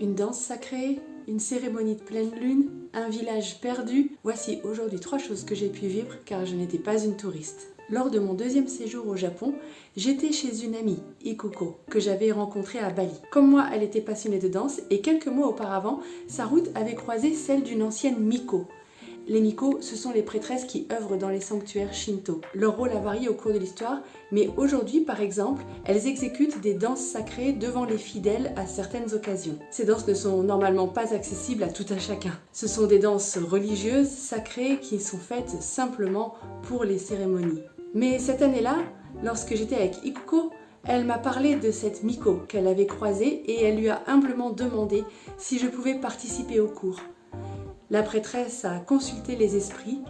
Une danse sacrée, une cérémonie de pleine lune, un village perdu. Voici aujourd'hui 3 choses que j'ai pu vivre car je n'étais pas une touriste. Lors de mon 2e séjour au Japon, j'étais chez une amie, Ikuko, que j'avais rencontrée à Bali. Comme moi, elle était passionnée de danse et quelques mois auparavant, sa route avait croisé celle d'une ancienne Miko. Les Miko, ce sont les prêtresses qui œuvrent dans les sanctuaires Shinto. Leur rôle a varié au cours de l'histoire, mais aujourd'hui, par exemple, elles exécutent des danses sacrées devant les fidèles à certaines occasions. Ces danses ne sont normalement pas accessibles à tout un chacun. Ce sont des danses religieuses, sacrées, qui sont faites simplement pour les cérémonies. Mais cette année-là, lorsque j'étais avec Ikuko, elle m'a parlé de cette Miko qu'elle avait croisée et elle lui a humblement demandé si je pouvais participer au cours. La prêtresse a consulté les esprits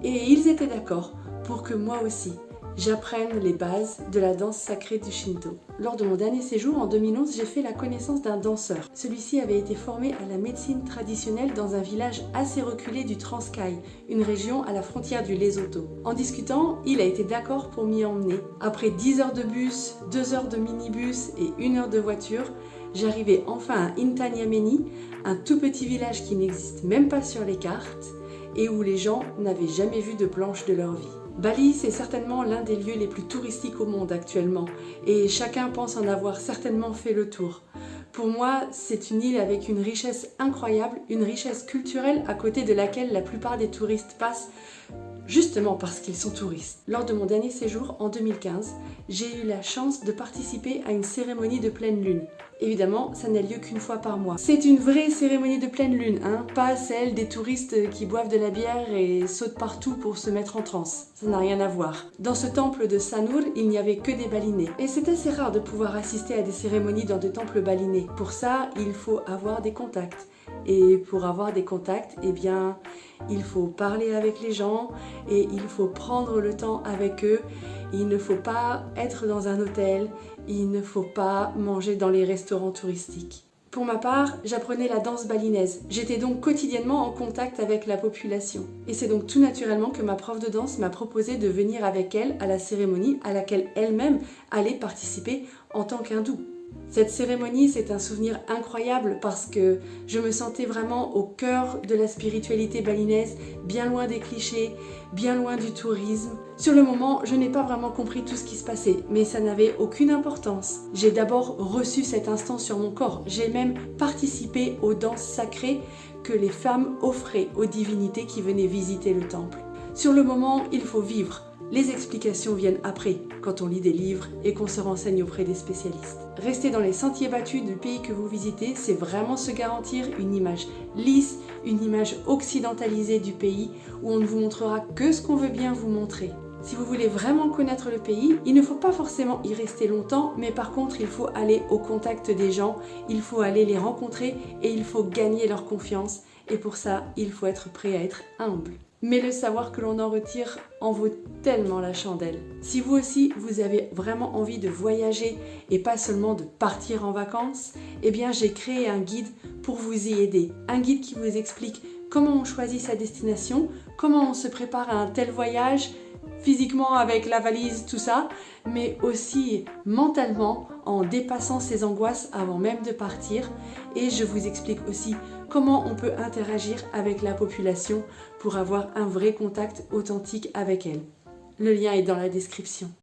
et ils étaient d'accord pour que moi aussi j'apprenne les bases de la danse sacrée du Shinto. Lors de mon dernier séjour en 2011, j'ai fait la connaissance d'un danseur. Celui-ci avait été formé à la médecine traditionnelle dans un village assez reculé du Transkei, une région à la frontière du Lesotho. En discutant, il a été d'accord pour m'y emmener. Après 10 heures de bus, 2 heures de minibus et 1 heure de voiture, j'arrivais enfin à Intanyameni, un tout petit village qui n'existe même pas sur les cartes et où les gens n'avaient jamais vu de planche de leur vie. Bali, c'est certainement l'un des lieux les plus touristiques au monde actuellement et chacun pense en avoir certainement fait le tour. Pour moi, c'est une île avec une richesse incroyable, une richesse culturelle à côté de laquelle la plupart des touristes passent justement parce qu'ils sont touristes. Lors de mon dernier séjour en 2015, j'ai eu la chance de participer à une cérémonie de pleine lune. Évidemment, ça n'a lieu qu'une fois par mois. C'est une vraie cérémonie de pleine lune, pas celle des touristes qui boivent de la bière et sautent partout pour se mettre en transe. Ça n'a rien à voir. Dans ce temple de Sanur, il n'y avait que des balinés. Et c'est assez rare de pouvoir assister à des cérémonies dans des temples balinés. Pour ça, il faut avoir des contacts. Et pour avoir des contacts, il faut parler avec les gens et il faut prendre le temps avec eux. Il ne faut pas être dans un hôtel, il ne faut pas manger dans les restaurants touristiques. Pour ma part, j'apprenais la danse balinaise. J'étais donc quotidiennement en contact avec la population. Et c'est donc tout naturellement que ma prof de danse m'a proposé de venir avec elle à la cérémonie à laquelle elle-même allait participer en tant qu'hindoue. Cette cérémonie, c'est un souvenir incroyable parce que je me sentais vraiment au cœur de la spiritualité balinaise, bien loin des clichés, bien loin du tourisme. Sur le moment, je n'ai pas vraiment compris tout ce qui se passait, mais ça n'avait aucune importance. J'ai d'abord reçu cet instant sur mon corps. J'ai même participé aux danses sacrées que les femmes offraient aux divinités qui venaient visiter le temple. Sur le moment, il faut vivre. Les explications viennent après, quand on lit des livres et qu'on se renseigne auprès des spécialistes. Rester dans les sentiers battus du pays que vous visitez, c'est vraiment se garantir une image lisse, une image occidentalisée du pays où on ne vous montrera que ce qu'on veut bien vous montrer. Si vous voulez vraiment connaître le pays, il ne faut pas forcément y rester longtemps, mais par contre, il faut aller au contact des gens, il faut aller les rencontrer et il faut gagner leur confiance. Et pour ça, il faut être prêt à être humble. Mais le savoir que l'on en retire en vaut tellement la chandelle. Si vous aussi, vous avez vraiment envie de voyager et pas seulement de partir en vacances, j'ai créé un guide pour vous y aider. Un guide qui vous explique comment on choisit sa destination, comment on se prépare à un tel voyage, physiquement avec la valise, tout ça, mais aussi mentalement en dépassant ses angoisses avant même de partir. Et je vous explique aussi comment on peut interagir avec la population pour avoir un vrai contact authentique avec elle. Le lien est dans la description.